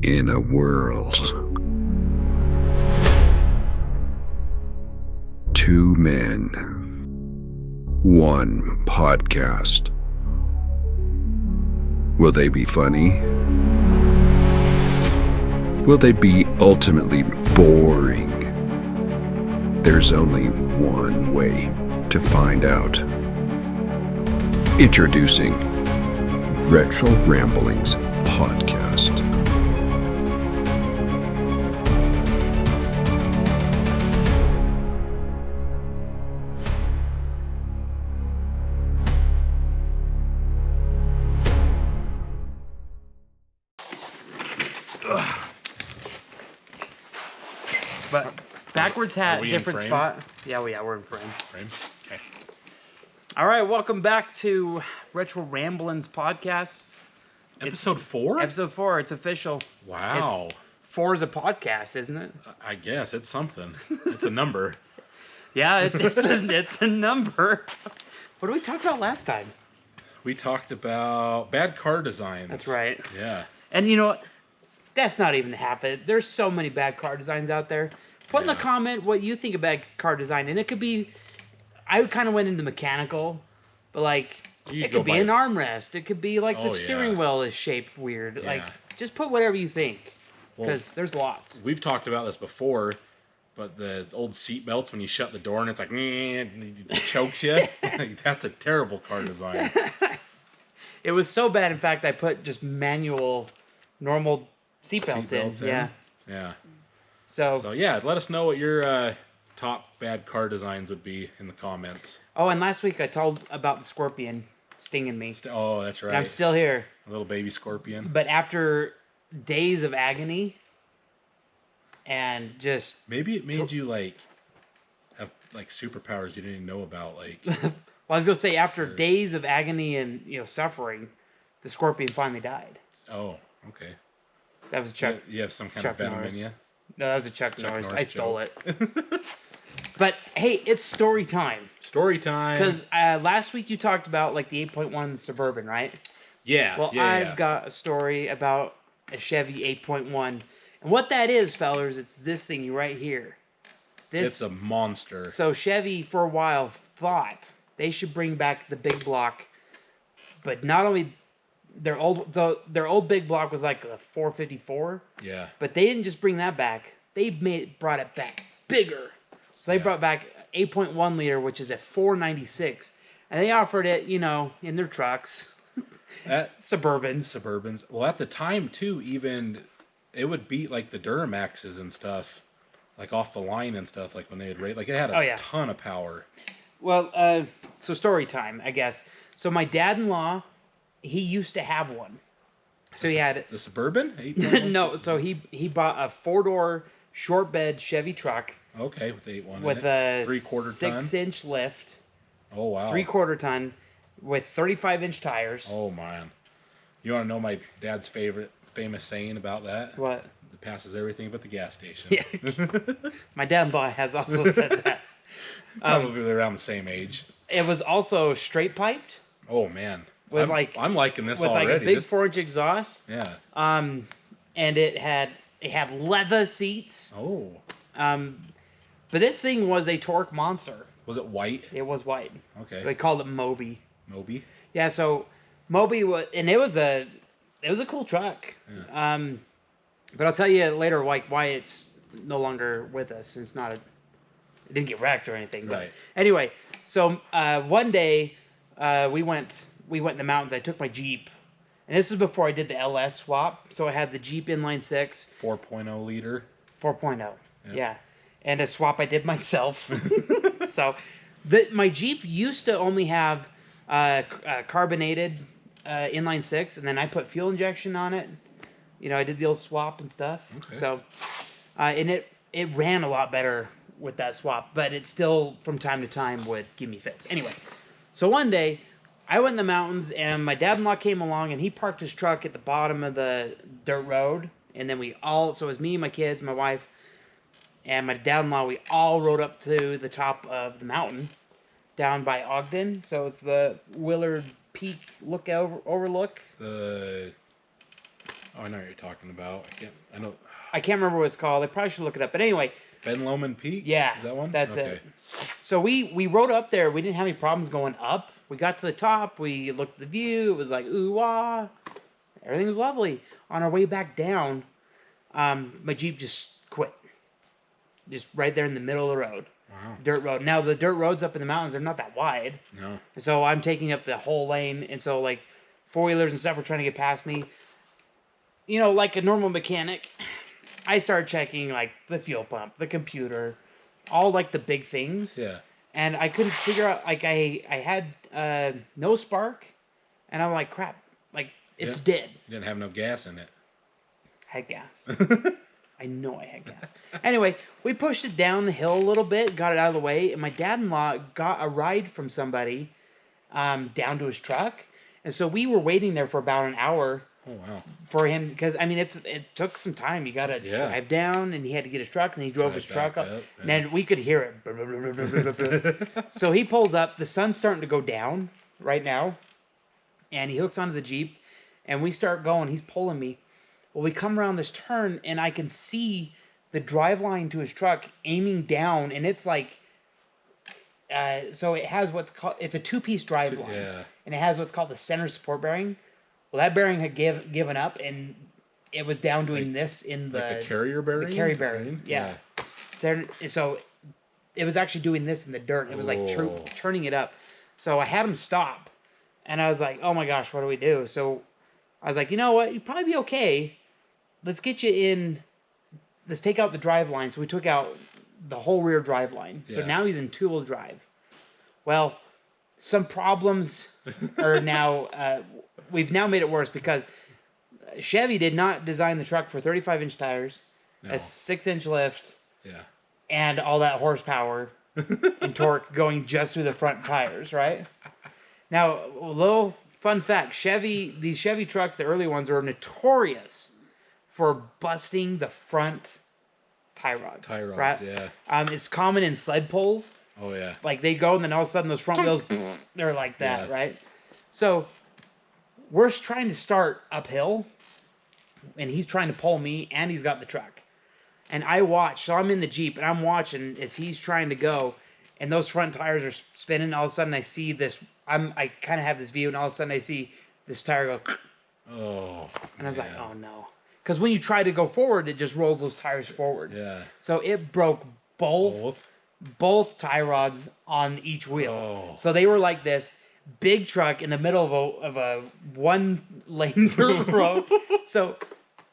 in a world. Two men, one podcast. Will they be funny? Will they be ultimately boring? There's only one way to find out. Introducing Retro Ramblings Podcast. But backwards hat, different frame? spot. Yeah, we're in frame. Frame? Okay. All right, welcome back to Retro Ramblings Podcast. Episode 4? Episode 4, it's official. Wow. 4 is a podcast, isn't it? I guess it's something. It's a number. Yeah, it's a number. What did we talk about last time? We talked about bad car designs. That's right. Yeah. And you know what? That's not even happening. There's so many bad car designs out there. Put in the comment what you think of bad car design. And it could be, I kind of went into mechanical, but like, it could be an armrest. It could be like the steering wheel is shaped weird. Yeah. Like, just put whatever you think. Because there's lots. We've talked about this before, but the old seat belts, when you shut the door and it's like, it chokes you. Like, that's a terrible car design. It was so bad, in fact, I put just manual, normal seatbelts in. Yeah. Yeah. So yeah, let us know what your top bad car designs would be in the comments. Oh, and last week I told about the scorpion stinging me. Oh, that's right. And I'm still here. A little baby scorpion. But after days of agony and just... Maybe it made you, like, have, like, superpowers you didn't even know about, like... Well, I was going to say, after days of agony and, suffering, the scorpion finally died. Oh, okay. That was Chuck. You have some kind Chuck of venom Norris. in you? No, that was a Chuck Norris. I stole joke. it. But, hey, it's story time. Story time. Because last week you talked about, like, the 8.1 Suburban, right? Yeah. Well, I've got a story about a Chevy 8.1. And what that is, fellers, it's this thing right here. It's a monster. So Chevy, for a while, thought they should bring back the big block. But not only... Their old big block was like a 454. Yeah. But they didn't just bring that back. They brought it back bigger. So they brought back 8.1 liter, which is a 496. And they offered it, in their trucks. Suburbans. Well, at the time, too, even, it would beat, like, the Duramaxes and stuff. Like, off the line and stuff, like, when they would rate. Like, it had a ton of power. Well, so story time, I guess. So my dad-in-law... He used to have one. So he had... The Suburban? No, so he bought a 4-door short bed Chevy truck. Okay, with the 8.1 with a 3/4 ton. 6-inch lift. Oh, wow. 3/4 ton with 35-inch tires. Oh, man. You want to know my dad's famous saying about that? What? It passes everything but the gas station. Yeah. My dad-in-law has also said that. Probably around the same age. It was also straight piped. Oh, man. With I'm liking this with already. Like a big 4-inch exhaust. Yeah. And it had leather seats. Oh. But this thing was a torque monster. Was it white? It was white. Okay. They called it Moby. Moby? Yeah, so Moby was, and it was a cool truck. Yeah. But I'll tell you later why it's no longer with us. It's not it didn't get wrecked or anything. But right. Anyway, so one day we went in the mountains. I took my Jeep, and this was before I did the LS swap. So I had the Jeep inline 6. 4.0 liter. 4.0. Yeah. And a swap I did myself. So my Jeep used to only have carbonated inline 6, and then I put fuel injection on it. I did the old swap and stuff. Okay. So, and it ran a lot better with that swap, but it still, from time to time, would give me fits. Anyway, so one day, I went in the mountains, and my dad-in-law came along, and he parked his truck at the bottom of the dirt road, and then so it was me, my kids, my wife, and my dad-in-law, we all rode up to the top of the mountain, down by Ogden, so it's the Willard Peak overlook. I know what you're talking about. I can't remember what it's called. I probably should look it up. But anyway. Ben Lomond Peak? Yeah. Is that one? That's it. So we rode up there. We didn't have any problems going up. We got to the top. We looked at the view. It was like, ooh, wah. Everything was lovely. On our way back down, my Jeep just quit. Just right there in the middle of the road. Wow. Dirt road. Now, the dirt roads up in the mountains are not that wide. No. And so I'm taking up the whole lane. And so, like, four-wheelers and stuff were trying to get past me. You know, like a normal mechanic, I started checking, like, the fuel pump, the computer, all, like, the big things. Yeah. And I couldn't figure out, like, I had no spark. And I'm like, crap, like, it's dead. You didn't have no gas in it. I had gas. I know I had gas. Anyway, we pushed it down the hill a little bit, got it out of the way, and my dad-in-law got a ride from somebody down to his truck. And so we were waiting there for about an hour. Oh, wow. For him, because, I mean, it took some time. You got to drive down, and he had to get his truck, and he drove his truck up. And then we could hear it. So he pulls up. The sun's starting to go down right now, and he hooks onto the Jeep, and we start going. He's pulling me. Well, we come around this turn, and I can see the drive line to his truck aiming down, and it's like, so it has what's called, it's a two-piece drive line, and it has what's called the center support bearing. Well, that bearing had given up, and it was down doing this in the... Like the carrier bearing? The carrier bearing, yeah. So it was actually doing this in the dirt. It was like turning it up. So I had him stop, and I was like, oh my gosh, what do we do? So I was like, you know what? You'd probably be okay. Let's get you in... Let's take out the drive line. So we took out the whole rear drive line. So now he's in two-wheel drive. Well, some problems are now... we've now made it worse because Chevy did not design the truck for 35-inch tires, a 6-inch lift, and all that horsepower and torque going just through the front tires, right? Now, a little fun fact, these Chevy trucks, the early ones, are notorious for busting the front tie rods. Right? It's common in sled pulls. Oh, yeah. Like, they go, and then all of a sudden those front wheels, they're like that, right? So... we're trying to start uphill, and he's trying to pull me, and he's got the truck. And I watch, so I'm in the Jeep, and I'm watching as he's trying to go, and those front tires are spinning. All of a sudden, I see this, I kind of have this view, and all of a sudden, I see this tire go, oh, and I was like, oh, no. Because when you try to go forward, it just rolls those tires forward. Yeah. So it broke both tie rods on each wheel. Oh. So they were like this. Big truck in the middle of a one-lane road. So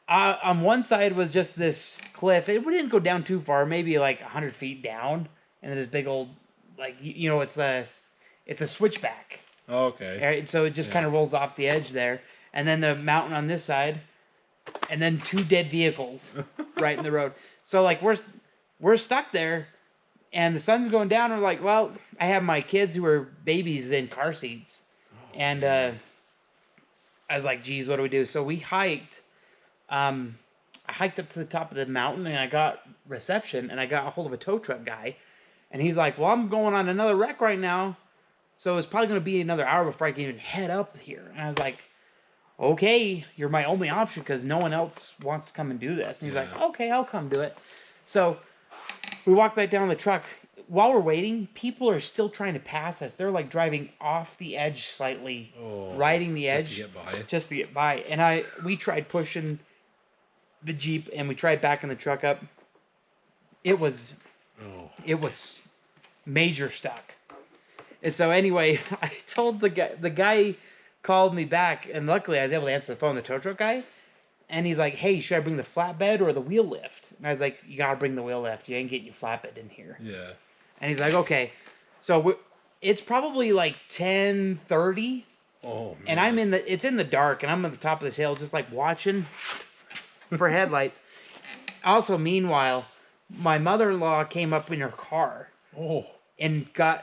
on one side was just this cliff. It didn't go down too far, maybe like 100 feet down. And then this big old, like, you know, it's a switchback. Oh, okay. Right? So it just kind of rolls off the edge there. And then the mountain on this side. And then two dead vehicles right in the road. So, like, we're stuck there. And the sun's going down. And we're like, well, I have my kids who are babies in car seats. And I was like, geez, what do we do? So we hiked. I hiked up to the top of the mountain, and I got reception, and I got a hold of a tow truck guy. And he's like, well, I'm going on another wreck right now. So it's probably going to be another hour before I can even head up here. And I was like, okay, you're my only option because no one else wants to come and do this. And he's like, okay, I'll come do it. So... we walk back down the truck. While we're waiting, people are still trying to pass us. They're like driving off the edge slightly, riding the edge. Just to get by. And we tried pushing the Jeep, and we tried backing the truck up. It was major stuck. And so anyway, I told the guy called me back, and luckily I was able to answer the phone, the tow truck guy. And he's like, hey, should I bring the flatbed or the wheel lift? And I was like, you got to bring the wheel lift. You ain't getting your flatbed in here. Yeah. And he's like, okay. So it's probably like 10:30. Oh, man. And it's in the dark, and I'm at the top of this hill just like watching for headlights. Also, meanwhile, my mother-in-law came up in her car. Oh. And to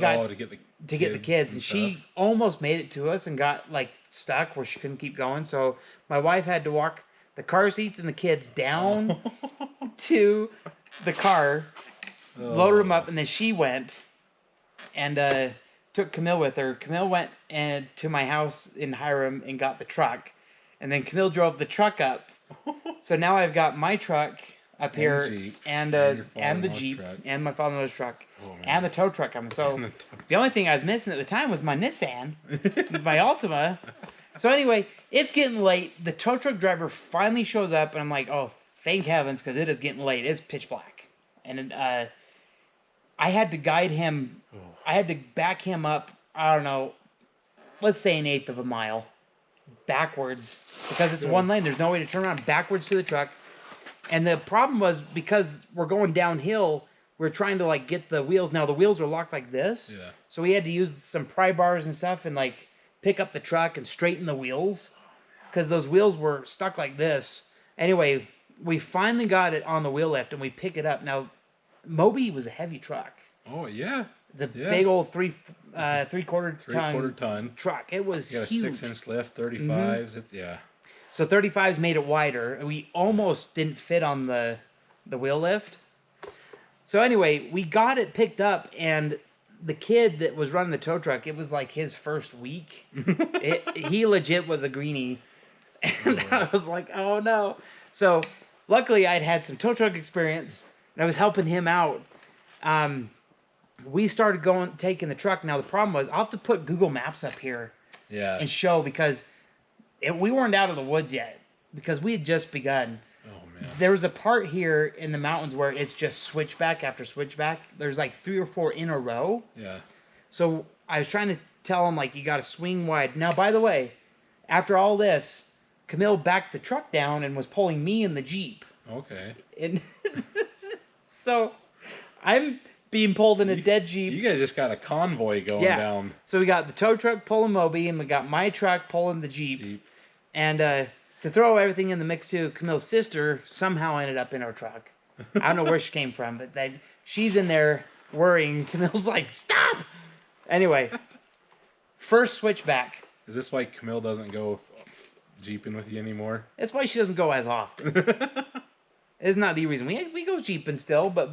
get the kids. And she almost made it to us and got like stuck where she couldn't keep going. So my wife had to walk the car seats and the kids down to the car, loaded them up, and then she went and took Camille with her. Camille went to my house in Hiram and got the truck. and then Camille drove the truck up. So now I've got my truck up here, and the Jeep, and my father-in-law's truck, and the tow truck coming. So the only thing I was missing at the time was my Nissan, my Altima. So anyway, it's getting late. The tow truck driver finally shows up, and I'm like, oh, thank heavens, because it is getting late. It's pitch black. And I had to guide him. I had to back him up, I don't know, let's say 1/8 of a mile backwards, because it's one lane. There's no way to turn around, backwards to the truck. And the problem was, because we're going downhill, we're trying to like get the wheels. Now the wheels are locked like this. Yeah. So we had to use some pry bars and stuff and like pick up the truck and straighten the wheels, because those wheels were stuck like this. Anyway, we finally got it on the wheel lift and we pick it up. Now, Moby was a heavy truck. Oh yeah. It's a big old three-quarter ton truck. It was huge. You got a 6-inch lift, 35s. It's So 35s made it wider. We almost didn't fit on the wheel lift. So anyway, we got it picked up, and the kid that was running the tow truck, it was like his first week. He legit was a greenie. And I was like, oh no. So luckily I'd had some tow truck experience, and I was helping him out. We started taking the truck. Now the problem was, I'll have to put Google Maps up here and show, because we weren't out of the woods yet, because we had just begun. Oh man! There was a part here in the mountains where it's just switchback after switchback. There's like 3 or 4 in a row. Yeah. So I was trying to tell him, like, you got to swing wide. Now, by the way, after all this, Camille backed the truck down and was pulling me in the Jeep. Okay. And so I'm being pulled in a dead Jeep. You guys just got a convoy going down. So we got the tow truck pulling Moby, and we got my truck pulling the Jeep. And to throw everything in the mix too, Camille's sister somehow ended up in our truck. I don't know where she came from, but she's in there worrying. Camille's like, stop! Anyway, first switchback. Is this why Camille doesn't go Jeeping with you anymore? That's why she doesn't go as often. It's not the reason. We go Jeeping still, but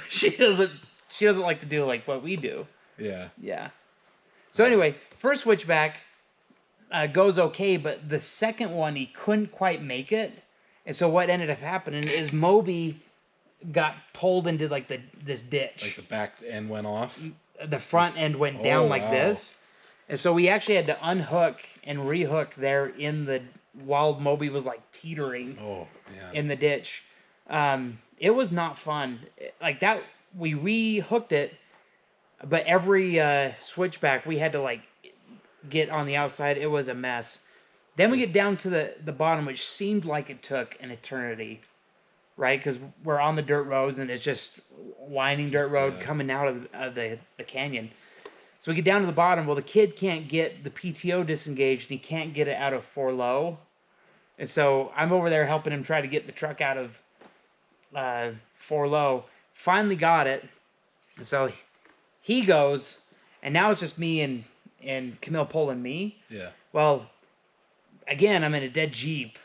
she doesn't like to do like what we do. Yeah. Yeah. So anyway, first switchback goes okay, but the second one he couldn't quite make it, and so what ended up happening is Moby got pulled into like this ditch. Like the back end went off. The front end went down like this, and so we actually had to unhook and rehook there in the while Moby was like teetering. In the ditch. It was not fun. Like that, we rehooked it, but every switchback we had to like get on the outside. It was a mess. Then we get down to the bottom, which seemed like it took an eternity, right? Because we're on the dirt roads, and it's just winding dirt road coming out of the canyon. So we get down to the bottom. Well, the kid can't get the PTO disengaged, and he can't get it out of 4 low. And so I'm over there helping him try to get the truck out of 4 low. Finally got it. So he goes, and now it's just me and Camille pulling me. Yeah. Well, again, I'm in a dead Jeep.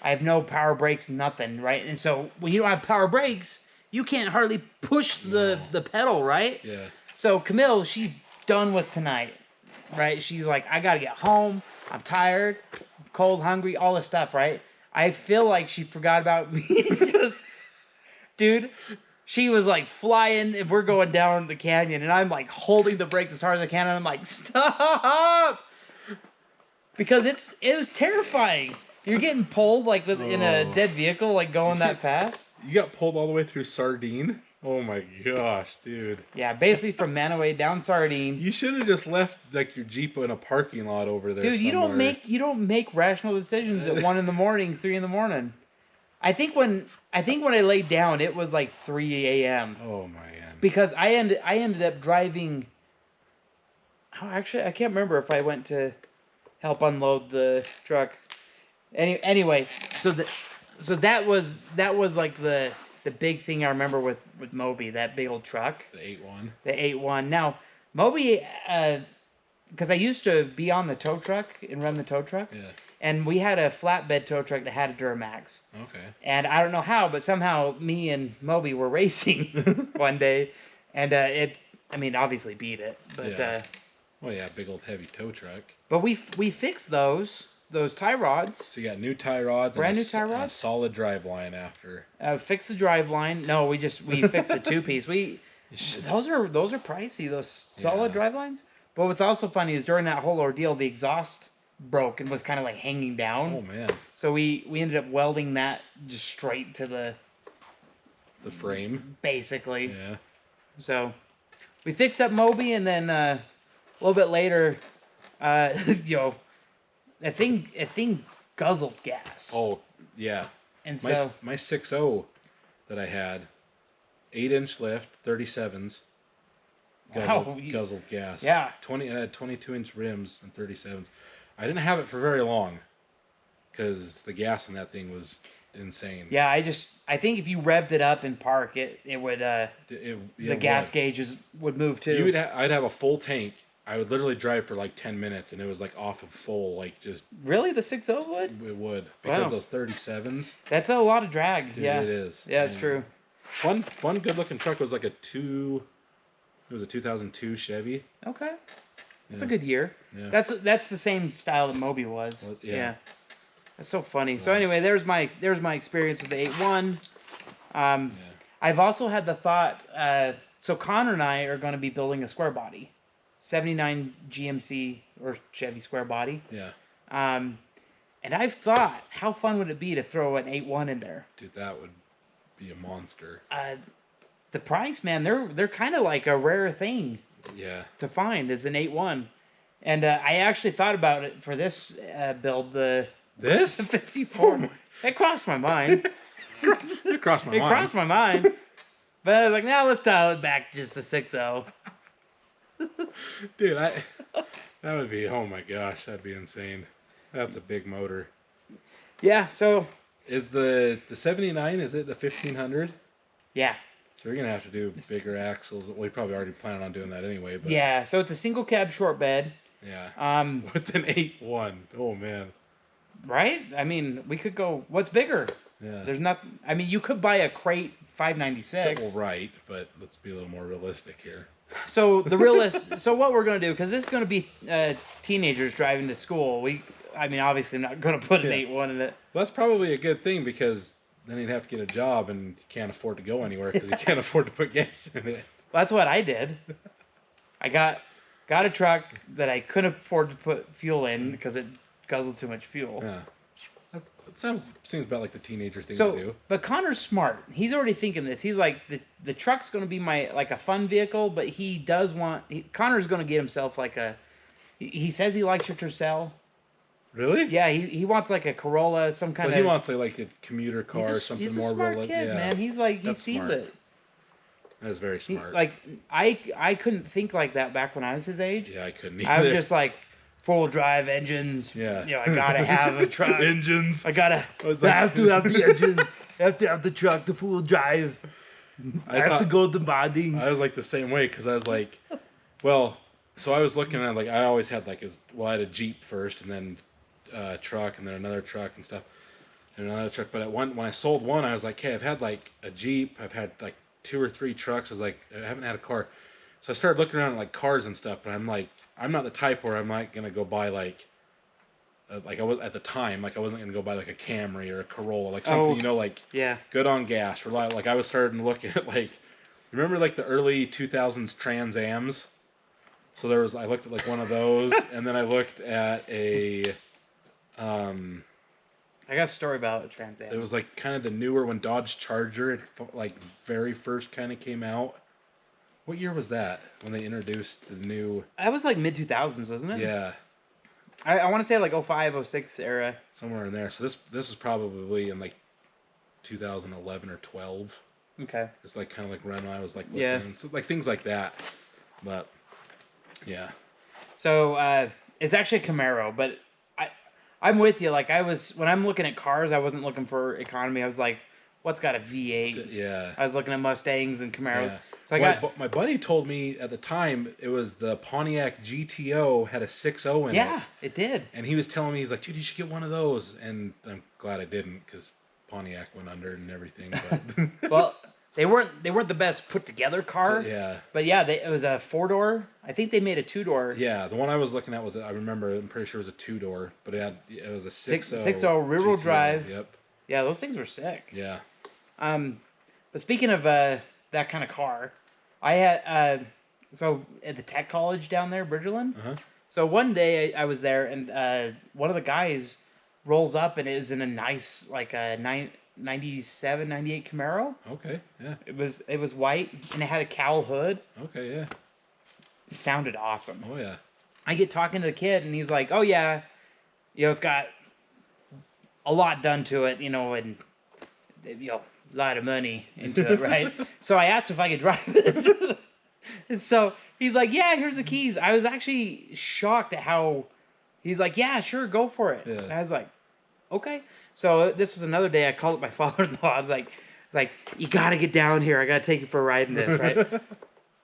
I have no power brakes, nothing, right? And so when you don't have power brakes, you can't hardly push the pedal, right? Yeah. So Camille, she's done with tonight, right? She's like, I gotta get home. I'm tired, I'm cold, hungry, all this stuff, right? I feel like she forgot about me because, dude, she was like flying, and we're going down the canyon, and I'm like holding the brakes as hard as I can, and I'm like, stop! Because it was terrifying. You're getting pulled like in a dead vehicle, like going that fast. You got pulled all the way through Sardine? Oh my gosh, dude. Yeah, basically from Manaway down Sardine. You should have just left like your Jeep in a parking lot over there. Dude, somewhere. you don't make rational decisions at 1 a.m, 3 a.m. I think when I laid down, it was like 3 a.m. Oh man. Because I ended up driving. Oh, actually, I can't remember if I went to help unload the truck. Anyway, so that was like the big thing I remember with Moby, that big old truck. The 8-1. The 8-1. Now, Moby, because I used to be on the tow truck and run the tow truck. Yeah. And we had a flatbed tow truck that had a Duramax. Okay. And I don't know how, but somehow me and Moby were racing one day, and obviously beat it, but. Yeah. Well, yeah, big old heavy tow truck. But we fixed those. those tie rods. So you got new tie rods, Brand new and tie a rods. solid drive line after. Fix the drive line. No, we fixed the 2-piece. Those are pricey. Those solid drive lines. But what's also funny is during that whole ordeal, the exhaust broke and was kind of like hanging down. Oh man! So we ended up welding that just straight to the frame, basically. Yeah. So we fixed up Moby, and then a little bit later, that thing guzzled gas. Oh yeah. And so my 6.0 that I had, 8-inch lift, 37s. Guzzled gas. Yeah. I had 22-inch rims and 37s. I didn't have it for very long because the gas in that thing was insane. Yeah, I think if you revved it up in park, it would the gas gauges would move too. I'd have a full tank. I would literally drive for like 10 minutes and it was like off of full, like just. Really, the 6.0 would? It would because those 37s. That's a lot of drag. Dude, yeah, it is. Yeah, it's true. One good looking truck was like It was a 2002 Chevy. Okay. That's a good year. Yeah. That's the same style that Moby was. Yeah. That's so funny. Wow. So anyway, there's my experience with the 8.1. I've also had the thought. So Connor and I are going to be building a square body, 79 GMC or Chevy square body. Yeah. And I've thought, how fun would it be to throw an 8.1 in there? Dude, that would be a monster. The price, man, they're kind of like a rare thing. Yeah. To find is an 8.1, and I actually thought about it for this build. The 54. It crossed my mind. It crossed my mind. But I was like, now let's dial it back just to 6.0. Dude, that would be. Oh my gosh, that'd be insane. That's a big motor. Yeah. So. Is the 79? Is it the 1500? Yeah. So you're gonna have to do bigger axles. Well, you probably already planning on doing that anyway. But yeah, so it's a single cab short bed. Yeah. With an 8.1. Oh man. Right? I mean, we could go. What's bigger? Yeah. There's nothing. I mean, you could buy a crate 596. Well, right, but let's be a little more realistic here. So so what we're gonna do, because this is gonna be teenagers driving to school. Obviously, I'm not gonna put an 8.1 in it. Well, that's probably a good thing because. Then he'd have to get a job and you can't afford to go anywhere because he can't afford to put gas in it. That's what I did. I got a truck that I couldn't afford to put fuel in because it guzzled too much fuel. Yeah. That seems about like the teenager thing to do. But Connor's smart. He's already thinking this. He's like, the truck's going to be a fun vehicle, but he does Connor's going to get himself he says he likes your Tercel. Really? Yeah, he wants like a Corolla, some kind of. So he wants like a commuter car or something more. He's a smart kid, man. He's like he sees smart. it. That is very smart. I couldn't think like that back when I was his age. Yeah, I couldn't either. I was just like 4-wheel drive engines. Yeah. You know, I gotta have a truck. Engines. I have to have the engine. I have to have the truck, the 4-wheel drive. I have to go to bonding. I was like the same way because I was like, well, so I was looking at I always had I had a Jeep first and then. Truck and then another truck and stuff and another truck, but when I sold one I was like, hey, I've had a Jeep, I've had 2 or 3 trucks. I was like, I haven't had a car, so I started looking around at cars and stuff, but I'm not the type where I'm gonna go buy I was at the time I wasn't gonna go buy a Camry or a Corolla, something yeah, good on gas, reliable. I was starting to look at remember the early 2000s Trans Ams. So I looked at one of those and then I looked at a I got a story about a Trans Am. It was kind of the newer when Dodge Charger very first kind of came out. What year was that when they introduced the new? That was mid 2000s, wasn't it? Yeah. I want to say 05, 06 era. Somewhere in there. So this is probably in 2011 or 12. Okay. It's kind of when I was looking and so, things like that. But yeah. So it's actually a Camaro, but I'm with you. When I'm looking at cars, I wasn't looking for economy. I was like, what's got a V8? Yeah. I was looking at Mustangs and Camaros. Yeah. So my buddy told me at the time it was the Pontiac GTO had a 6.0 in it. Yeah, it did. And he was telling me, he's like, dude, you should get one of those. And I'm glad I didn't because Pontiac went under and everything. But well, they weren't the best put together car. Yeah. But yeah, it was a 4-door. I think they made a 2-door. Yeah, the one I was looking at was, I remember, I'm pretty sure it was a 2-door, but it was a 6.0. 6.0 rear-wheel GTO. drive. Yep. Yeah, those things were sick. Yeah. But speaking of that kind of car, I had so at the tech college down there, Bridgerland. Uh-huh. So one day I was there, and one of the guys rolls up, and it was in a nice, like a 97, 98 Camaro. Okay, yeah. It was white, and it had a cowl hood. Okay, yeah. It sounded awesome. Oh, yeah. I get talking to the kid, and he's like, "Oh yeah, it's got a lot done to it, and a lot of money into it, right?" So I asked if I could drive it. And so he's like, "Yeah, here's the keys." I was actually shocked at how he's like, "Yeah, sure, go for it." Yeah. And I was like, "Okay." So this was another day I called up my father-in-law. I was like, "You got to get down here. I got to take you for a ride in this, right?"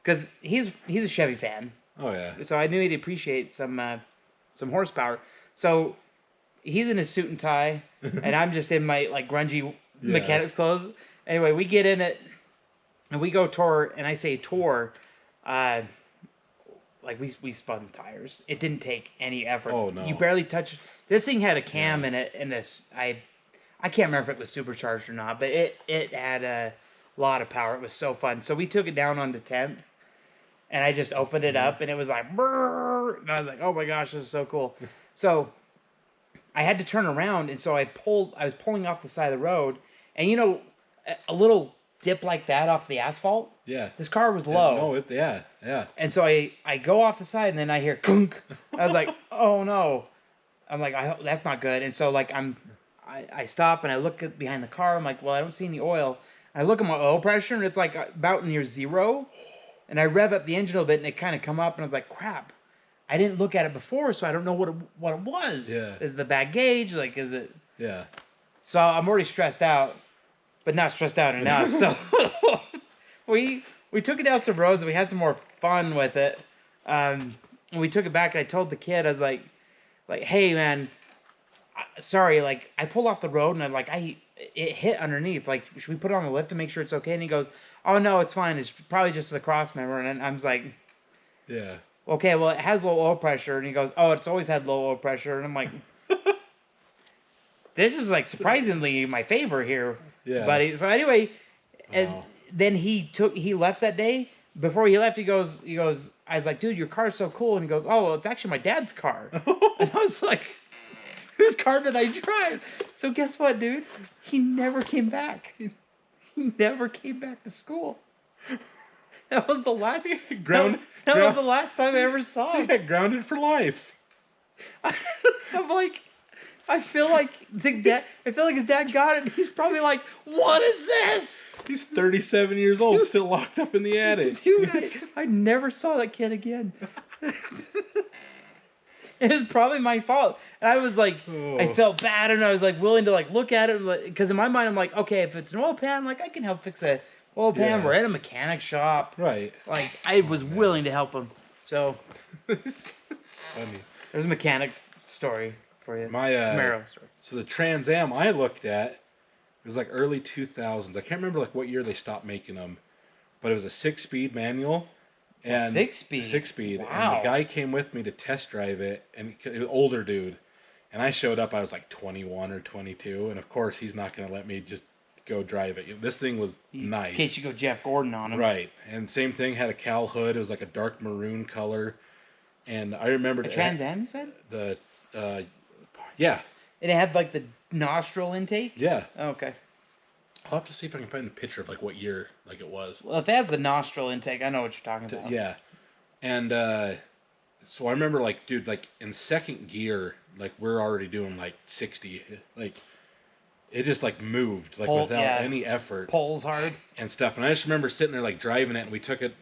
Because he's a Chevy fan. Oh, yeah. So I knew he'd appreciate some horsepower. So he's in his suit and tie, and I'm just in my like grungy mechanics clothes. Anyway, we get in it, and we go tour, and I say tour, like we spun tires. It didn't take any effort. Oh, no. You barely touch. This thing had a cam in it, and I can't remember if it was supercharged or not, but it had a lot of power. It was so fun. So we took it down on the 10th, and I just opened it up, and it was like, brrr, and I was like, oh my gosh, this is so cool. So I had to turn around, and so I was pulling off the side of the road, and a little dip like that off the asphalt. Yeah. This car was low. No, yeah. And so I go off the side, and then I hear gunk. I was like, oh no. I'm like, that's not good. And so like I stop and I look behind the car. I'm like, well, I don't see any oil. I look at my oil pressure, and it's like about near 0. And I rev up the engine a little bit, and it kind of come up, and I was like, crap. I didn't look at it before, so I don't know what it was. Yeah. Is it the bad gauge? Like, is it? Yeah. So I'm already stressed out, but not stressed out enough. So we took it down some roads, and we had some more fun with it. And we took it back, and I told the kid, I was like, hey man, sorry, like I pulled off the road, and it hit underneath. Like, should we put it on the lift to make sure it's okay? And he goes, oh no, it's fine. It's probably just the cross member. And I was like, yeah. Okay, well, it has low oil pressure. And he goes, oh, it's always had low oil pressure. And I'm like, this is like surprisingly my favor here, buddy. So anyway, and then he left that day. Before he left, he goes, I was like, dude, your car's so cool. And he goes, oh, well, it's actually my dad's car. And I was like, whose car did I drive? So guess what, dude? He never came back. He never came back to school. That was the last That was the last time I ever saw him. Yeah, grounded for life. I'm like, I feel like his dad got it. And he's probably like, what is this? He's 37 years old, still locked up in the attic. Dude, I never saw that kid again. It was probably my fault. And I was like, I felt bad, and I was like willing to like look at it, because in my mind I'm like, okay, if it's an oil pan, like I can help fix a oil pan. We're at a mechanic shop, right? Like I was willing to help him. So it's funny. There's a mechanic's story for you. My Camaro story. So the Trans Am I looked at, it was like early 2000s. I can't remember like what year they stopped making them, but it was a 6-speed manual. And 6-speed. 6-speed. Wow. And the guy came with me to test drive it, and he was an older dude. And I showed up, I was like 21 or 22, and of course he's not going to let me just go drive it. This thing was nice. In case you go Jeff Gordon on him. Right. And same thing, had a cowl hood. It was like a dark maroon color. And I remember... A Trans Am, you said? Yeah. It had like the nostril intake? Yeah. Oh, okay. I'll have to see if I can find the picture of like what year like it was. Well, if it has the nostril intake, I know what you're talking about. Yeah. And so I remember like, dude, like in second gear, like we're already doing like 60. Like it just like moved like without any effort. Pulls hard. And stuff. And I just remember sitting there like driving it, and we took it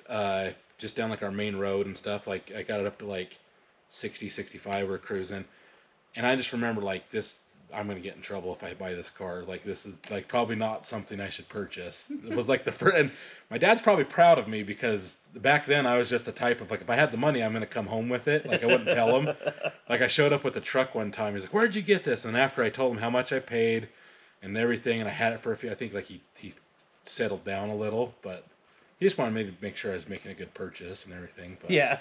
just down like our main road and stuff. Like I got it up to like 60, 65, we're cruising. And I just remember like this, I'm going to get in trouble if I buy this car. Like, this is like probably not something I should purchase. It was like the first, and my dad's probably proud of me, because back then I was just the type of like, if I had the money, I'm going to come home with it. Like I wouldn't tell him. Like I showed up with a truck one time. He's like, where'd you get this? And after I told him how much I paid and everything, and I had it for a few, I think like he settled down a little, but he just wanted me to make sure I was making a good purchase and everything. But Yeah.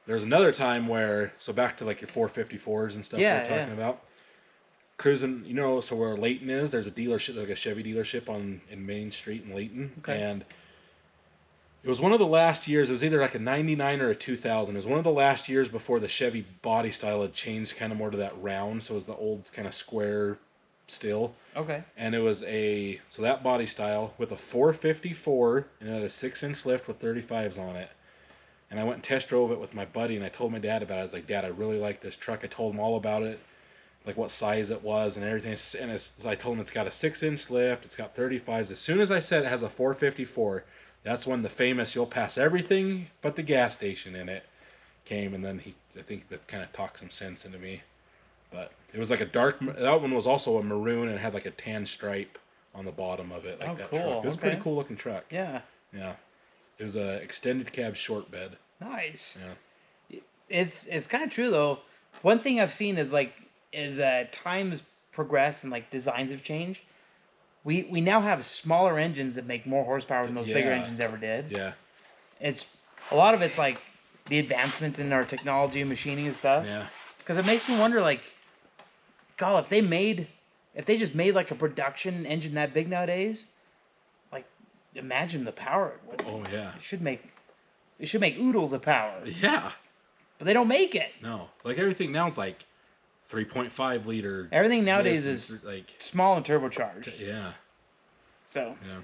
there's another time where, so back to like your 454s and stuff we were talking about. Cruising, so where Layton is, there's a dealership, like a Chevy dealership in Main Street in Layton. Okay. And it was one of the last years, it was either like a 99 or a 2000. It was one of the last years before the Chevy body style had changed kind of more to that round. So it was the old kind of square still. Okay. And it was so that body style with a 454 and it had a 6-inch lift with 35s on it. And I went and test drove it with my buddy and I told my dad about it. I was like, Dad, I really like this truck. I told him all about it, like what size it was and everything. And I told him it's got a 6-inch lift, it's got 35s. As soon as I said it has a 454, that's when the famous "you'll pass everything but the gas station in it" came. And then I think that kind of talked some sense into me. But it was like that one was also a maroon and had like a tan stripe on the bottom of it. Like that cool. truck. It was a pretty cool looking truck. Yeah. Yeah. It was a extended cab short bed. Nice. Yeah. It's kind of true though. One thing I've seen is times progress and like designs have changed. We now have smaller engines that make more horsepower than those bigger engines ever did. Yeah. It's a lot of it's like the advancements in our technology and machining and stuff. Yeah. Because it makes me wonder, like, God, if they just made like a production engine that big nowadays, like, imagine the power it would. Oh yeah. It should make oodles of power. Yeah. But they don't make it. No. Like everything now is like 3.5 liter. Everything nowadays is like small and turbocharged. Yeah. So. Yeah.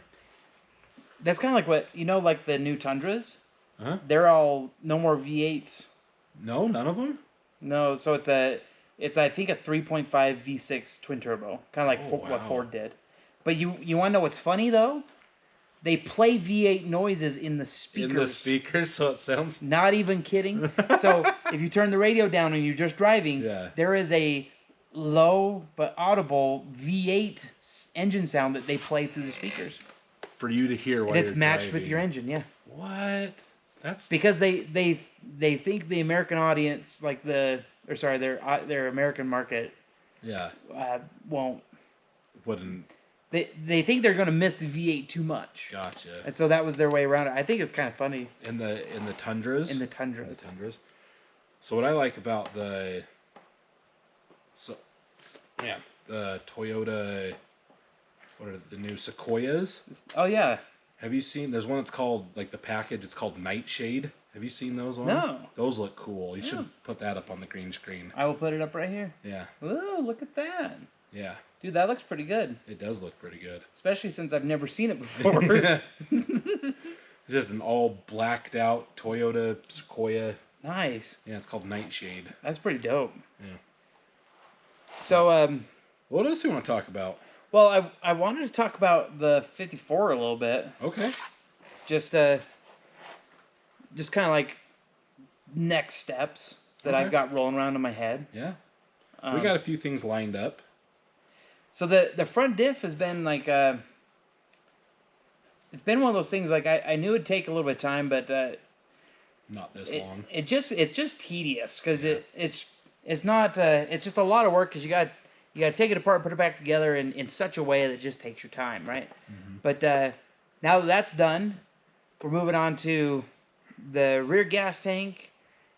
That's kind of like what like the new Tundras. Huh? They're all no more V8s. No, none of them. No, so it's I think a 3.5 V6 twin turbo, kind of like what Ford did. But you want to know what's funny though? They play V8 noises in the speakers. In the speakers, so it sounds. Not even kidding. So if you turn the radio down and you're just driving, there is a low but audible V8 engine sound that they play through the speakers. For you to hear while and it's you're matched driving. with your engine, yeah. What? That's because they think the American audience, like their American market, wouldn't. They think they're going to miss the V8 too much. Gotcha. And so that was their way around it. I think it's kind of funny. In the Tundras. In the Tundras. So what I like about the Toyota, what are the new Sequoias? Oh yeah. Have you seen? There's one that's called like the package. It's called Nightshade. Have you seen those ones? No. Those look cool. You should put that up on the green screen. I will put it up right here. Yeah. Oh, look at that. Yeah. Dude, that looks pretty good. It does look pretty good. Especially since I've never seen it before. Just an all blacked out Toyota Sequoia. Nice. Yeah, it's called Nightshade. That's pretty dope. Yeah. So, what else do you want to talk about? Well, I wanted to talk about the 54 a little bit. Okay. Just kind of like next steps that I've got rolling around in my head. Yeah. We got a few things lined up. So the front diff has been like it's been one of those things like I knew it'd take a little bit of time, but not this long. It's just tedious because it's not it's just a lot of work because you got to take it apart, put it back together in such a way that it just takes your time, right? Mm-hmm. But now that that's done, we're moving on to the rear gas tank,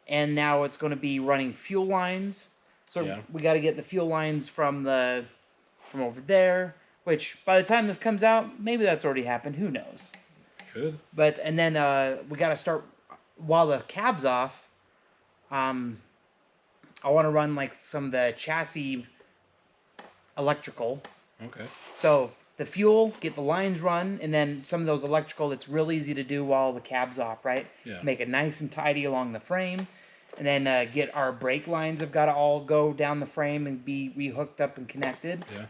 and now it's going to be running fuel lines. So we got to get the fuel lines from over there, which by the time this comes out, maybe that's already happened. Who knows? Could. But and then we got to start while the cab's off. I want to run like some of the chassis electrical. Okay. So the fuel, get the lines run, and then some of those electrical. It's real easy to do while the cab's off, right? Yeah. Make it nice and tidy along the frame. And then get our brake lines have got to all go down the frame and be rehooked up and connected. Yeah.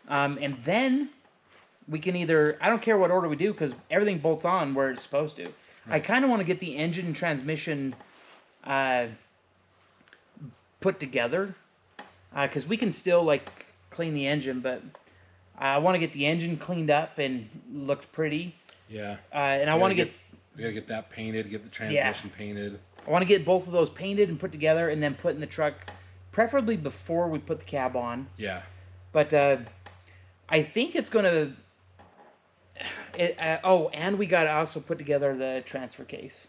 And then we can either, I don't care what order we do because everything bolts on where it's supposed to. Right. I kind of want to get the engine and transmission put together because we can still like clean the engine, but I want to get the engine cleaned up and looked pretty. Yeah. And I want to get... We got to get that painted, get the transmission painted. I want to get both of those painted and put together and then put in the truck, preferably before we put the cab on. Yeah. But I think it's going to... And we got to also put together the transfer case.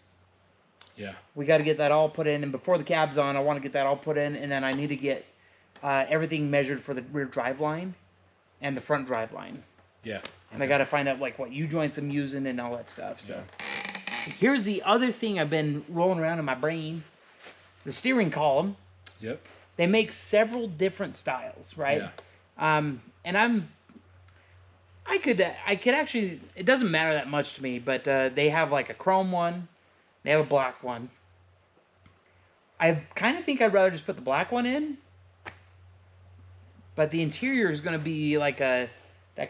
Yeah. We got to get that all put in, and before the cab's on, I want to get that all put in, and then I need to get everything measured for the rear drive line and the front drive line. Yeah. And I got to find out like what U-joints I'm using and all that stuff. So here's the other thing I've been rolling around in my brain. The steering column. Yep. They make several different styles, right? Yeah. And I could actually, it doesn't matter that much to me, but they have like a chrome one, they have a black one. I kind of think I'd rather just put the black one in, but the interior is going to be like that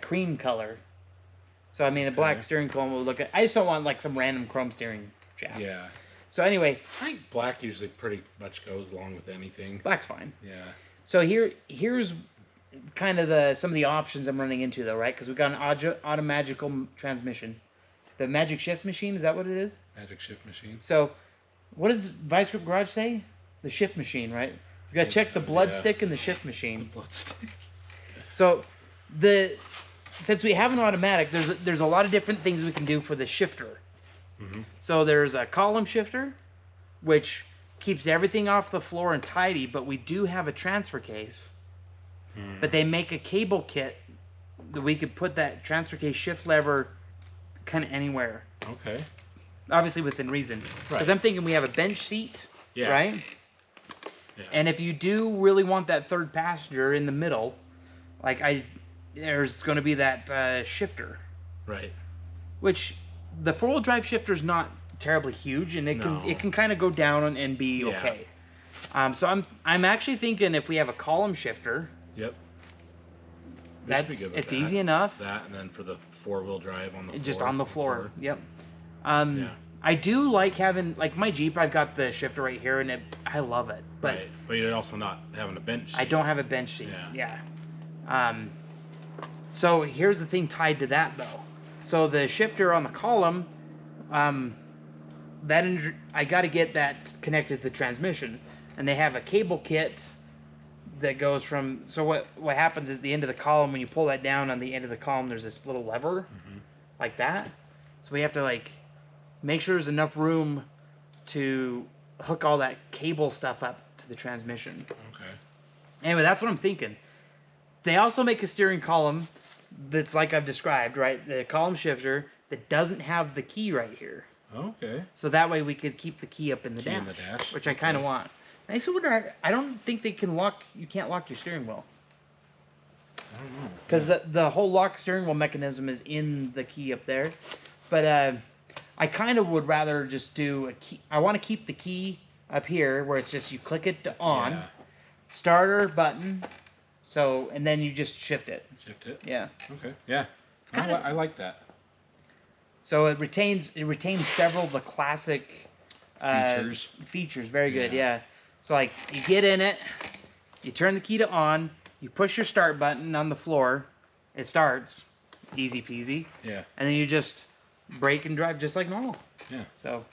cream color. So I mean, a black steering column will look. I just don't want like some random chrome steering shaft. Yeah. So anyway, I think black usually pretty much goes along with anything. Black's fine. Yeah. So here's kind of some of the options I'm running into though, right? Because we've got an automagical transmission. The Magic Shift Machine, is that what it is? Magic Shift Machine. So what does Vice Grip Garage say? The shift machine, right? You gotta check the blood stick and the shift machine. Blood stick. So since we have an automatic, there's a lot of different things we can do for the shifter. Mm-hmm. So there's a column shifter, which keeps everything off the floor and tidy, but we do have a transfer case. But they make a cable kit that we could put that transfer case shift lever kind of anywhere. Okay. Obviously within reason. Because Right. I'm thinking we have a bench seat, Yeah. right? Yeah. And if you do really want that third passenger in the middle, there's going to be that shifter. Right. Which the four-wheel drive shifter is not terribly huge, and it can kind of go down and be okay. So I'm actually thinking if we have a column shifter, Yep. it's easy enough. That, and then for the four-wheel drive on the Just floor. on the floor. Yep. Yeah. I do like having, like my Jeep, I've got the shifter right here, and I love it. But Right. But you're also not having a bench seat. I don't have a bench seat. Yeah. So here's the thing tied to that though. So the shifter on the column, I got to get that connected to the transmission, and they have a cable kit that goes from. So what happens at the end of the column when you pull that down on the end of the column? There's this little lever, like that. So we have to like make sure there's enough room to hook all that cable stuff up to the transmission. Okay. Anyway, that's what I'm thinking. They also make a steering column that's like I've described, right? The column shifter that doesn't have the key right here. Okay. So that way we could keep the key up in the Key dash, in the dash, which I kind of want. I used to wonder, I don't think they can lock, you can't lock your steering wheel. I don't know. Because the whole lock steering wheel mechanism is in the key up there. But I kind of would rather just do a key. I want to keep the key up here where it's just you click it to on, Yeah. starter button, so, and then you just shift it. Shift it. Yeah. Okay. Yeah. It's kinda- I like that. So it retains several of the classic Features. Features, very good, Yeah. yeah. So like you get in it, you turn the key to on, you push your start button on the floor, it starts, easy peasy, Yeah. and then you just brake and drive just like normal. Yeah. So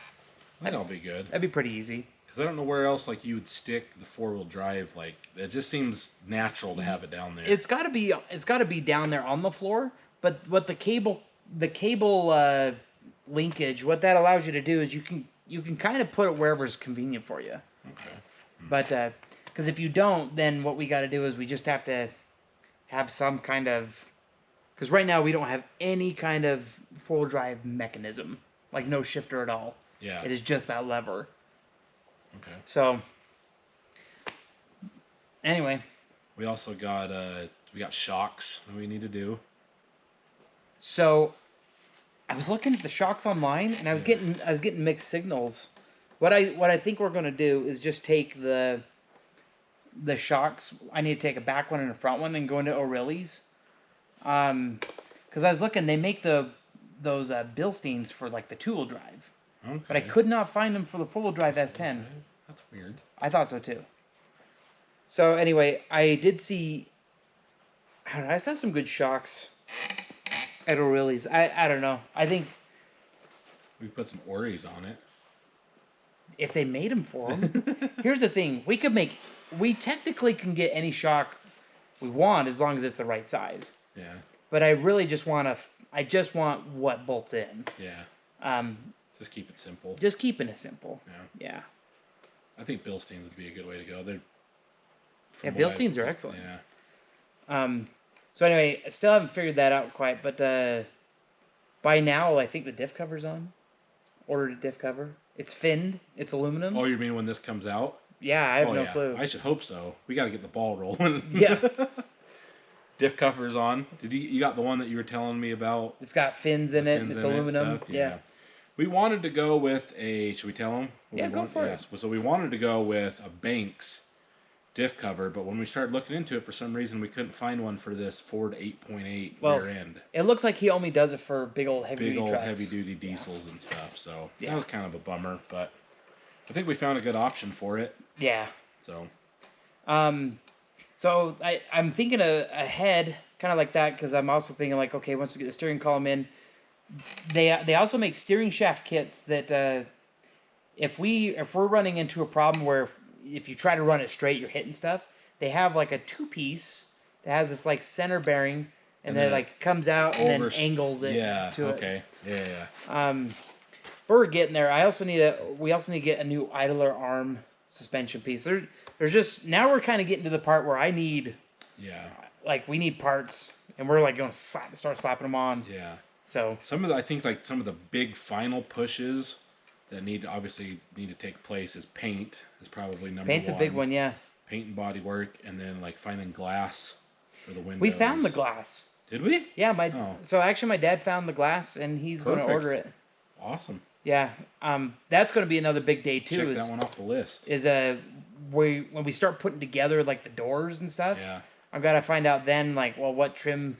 That'll be good. that'd be pretty easy. Because I don't know where else like you would stick the four-wheel drive. Like it just seems natural to have it down there. It's got to be down there on the floor. But what the cable linkage, what that allows you to do is you can kind of put it wherever is convenient for you. Okay. But because if you don't, then what we got to do is we just have to have some kind of. Because right now we don't have any kind of four-wheel drive mechanism, like no shifter at all. Yeah. It is just that lever. Okay. So anyway, We also got shocks that we need to do. so I was looking at the shocks online, and I was getting mixed signals. What I think we're gonna do is just take the shocks. I need to take a back one and a front one and go into O'Reilly's. Because I was looking, they make those Bilsteins for like the two-wheel drive, Okay. but I could not find them for the four-wheel drive S10. Okay. That's weird. I thought so too. So anyway, I did see. I don't know, I saw some good shocks at O'Reilly's. I don't know. I think We put some Oris on it. if they made them for them. Here's the thing: we technically can get any shock we want as long as it's the right size. Yeah. But I really just want I just want what bolts in. Yeah. Just keep it simple. Just keeping it simple. Yeah. Yeah. I think Bilsteins would be a good way to go. Bilsteins are excellent. Yeah. So anyway, I still haven't figured that out quite, but by now I think the diff cover's on. Ordered a diff cover. It's finned. It's aluminum. Oh, you mean when this comes out? Yeah, I have no clue. I should hope so. We got to get the ball rolling. Yeah. Diff cover's on. You got the one that you were telling me about? It's got fins in it. It's aluminum. Yeah. We wanted to go with should we tell them? Yeah, go for it. So we wanted to go with a Banks diff cover, but when we started looking into it, for some reason we couldn't find one for this Ford 8.8 rear end. It looks like he only does it for big old heavy duty diesels and stuff. So that was kind of a bummer, but I think we found a good option for it. Yeah. So. So I'm thinking ahead, kind of like that, because I'm also thinking like, okay, once we get the steering column in, they also make steering shaft kits that if we're running into a problem where if you try to run it straight, you're hitting stuff, they have like a 2-piece that has this like center bearing and then it like comes out and then angles it to it. Okay. Yeah. But we're getting there. We also need to get a new idler arm suspension piece. There's just now we're kind of getting to the part where I need we need parts and we're like going to start slapping them on. Yeah. So I think some of the big final pushes that need to take place is paint is probably number one. Paint's a big one, yeah. Paint and body work, and then like finding glass for the windows. We found the glass. Did we? Yeah, so actually my dad found the glass and he's going to order it. Awesome. Yeah, that's going to be another big day too. Check that one off the list. When we start putting together like the doors and stuff. Yeah. I've got to find out then like what trim,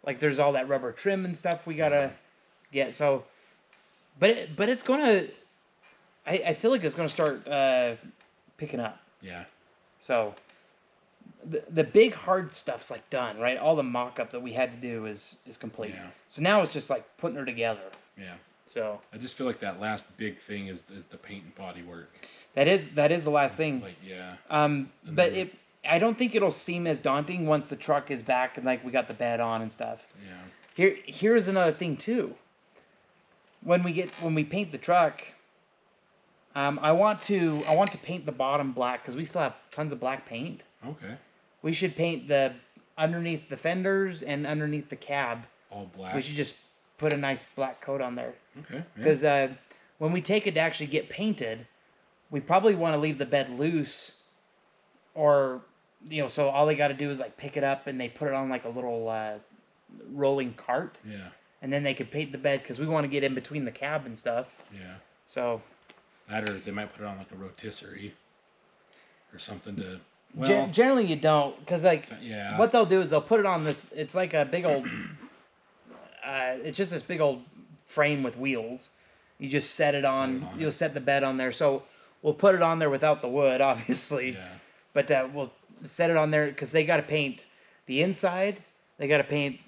like there's all that rubber trim and stuff we gotta get. So, but it's gonna. I feel like it's gonna start picking up. Yeah. So. The big hard stuff's like done, right? All the mock-up that we had to do is complete. Yeah. So now it's just like putting her together. Yeah. So I just feel like that last big thing is the paint and body work. That is the last thing. Like yeah. But I don't think it'll seem as daunting once the truck is back and like we got the bed on and stuff. Yeah. Here's another thing too. When we paint the truck, I want to paint the bottom black because we still have tons of black paint. Okay. We should paint underneath the fenders and underneath the cab. All black. We should just put a nice black coat on there. Okay. Because when we take it to actually get painted, we probably want to leave the bed loose, or so all they got to do is like pick it up and they put it on like a little rolling cart. Yeah. And then they could paint the bed because we want to get in between the cab and stuff. Yeah. So. That or they might put it on like a rotisserie or something to. Well, generally you don't, because like what they'll do is they'll put it on this. It's like a big old. It's just this big old frame with wheels. You just set it on. You'll set the bed on there. So we'll put it on there without the wood, obviously. Yeah. But we'll set it on there because they got to paint the inside. They got to paint.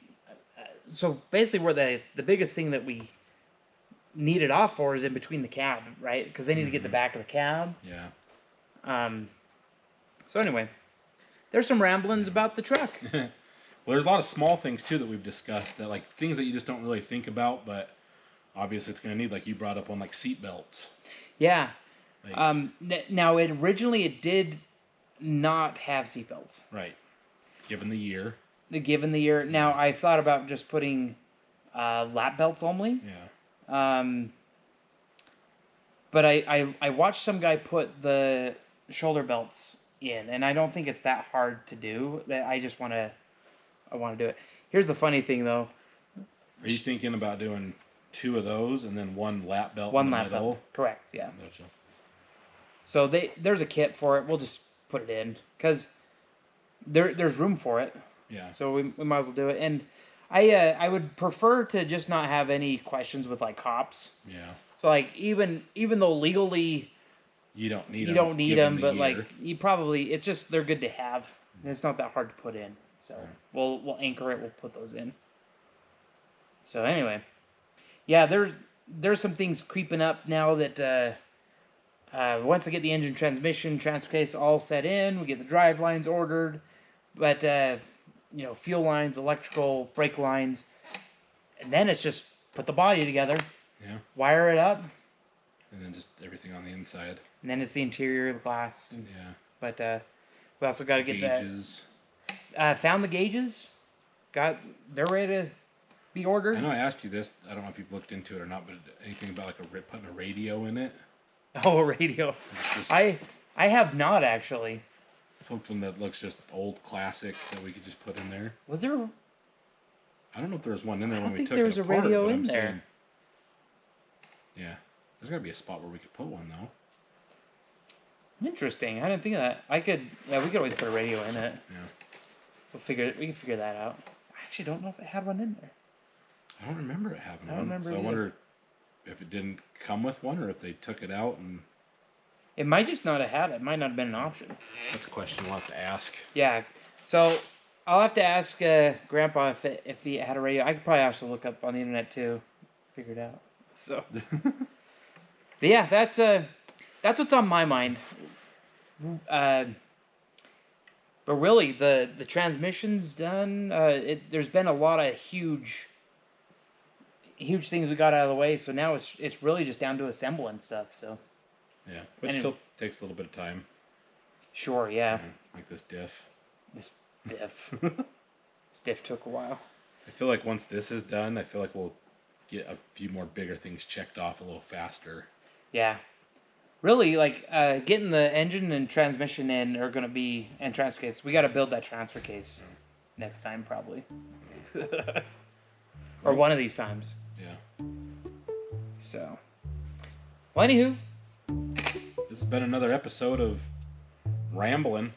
So basically, where the biggest thing that we need it off for is in between the cab, right? Because they need to get the back of the cab. Yeah. So anyway, there's some ramblings about the truck. Well, there's a lot of small things too that we've discussed that like things that you just don't really think about, but obviously it's going to need, like you brought up on like seat belts. Yeah. Like, now it did not have seat belts. Right. Given the year. Now I thought about just putting lap belts only. Yeah. But I watched some guy put the shoulder belts in, and I don't think it's that hard to do. That I want to do it. Here's the funny thing though. Are you thinking about doing 2 of those and then 1 lap belt? One in the lap middle? belt. Correct. Yeah. Gotcha. So there's a kit for it. We'll just put it in because there's room for it. Yeah. So we might as well do it. And I would prefer to just not have any questions with like cops. Yeah. So like even though legally you don't need them, but like you probably it's just they're good to have. And it's not that hard to put in. So we'll anchor it. We'll put those in. So anyway, yeah, there's some things creeping up now that once I get the engine, transmission, transfer case all set in, we get the drive lines ordered, but fuel lines, electrical, brake lines, And then it's just put the body together, Yeah. wire it up, And then just everything on the inside. and then it's the interior glass. Yeah. But we also got to get Gauges. that. Found the gauges. They're ready to be ordered. I know I asked you this. I don't know if you've looked into it or not, but anything about like putting a radio in it? Oh, a radio. Just I have not actually. something that looks just old classic that we could just put in there. Was there? I don't know if there was one in there I when don't we think took there it was a apart, radio but in I'm there. saying- yeah. There's got to be a spot where we could put one though. Interesting. I didn't think of that. We could always put a radio in it. Yeah. We can figure that out. I actually don't know if it had one in there. I don't remember it having I don't one. remember So I either. wonder if it didn't come with one or if they took it out, and It might just not have had it. It might not have been an option. that's a question we'll have to ask. Yeah. So I'll have to ask Grandpa if he had a radio. I could probably also look up on the internet too, figure it out. So. But yeah, that's what's on my mind. But really, the transmission's done. There's been a lot of huge things we got out of the way. So now it's really just down to assembling stuff. So Yeah, which And- still takes a little bit of time. sure, yeah. Like this diff. This diff took a while. I feel like once this is done, I feel like we'll get a few more bigger things checked off a little faster. Yeah. Really, like getting the engine and transmission in are gonna be and transfer case. We got to build that transfer case next time probably, or one of these times. Yeah. So, well, anywho, This has been another episode of Rambling.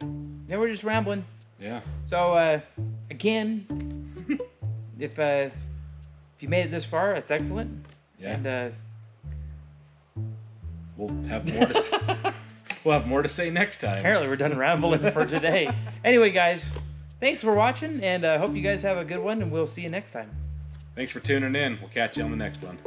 yeah, we're just rambling. Yeah. So, again, if you made it this far, that's excellent. Yeah. And We'll have more to say. We'll have more to say next time. apparently we're done rambling for today. Anyway, guys, thanks for watching, and hope you guys have a good one, and we'll see you next time. Thanks for tuning in. We'll catch you on the next one.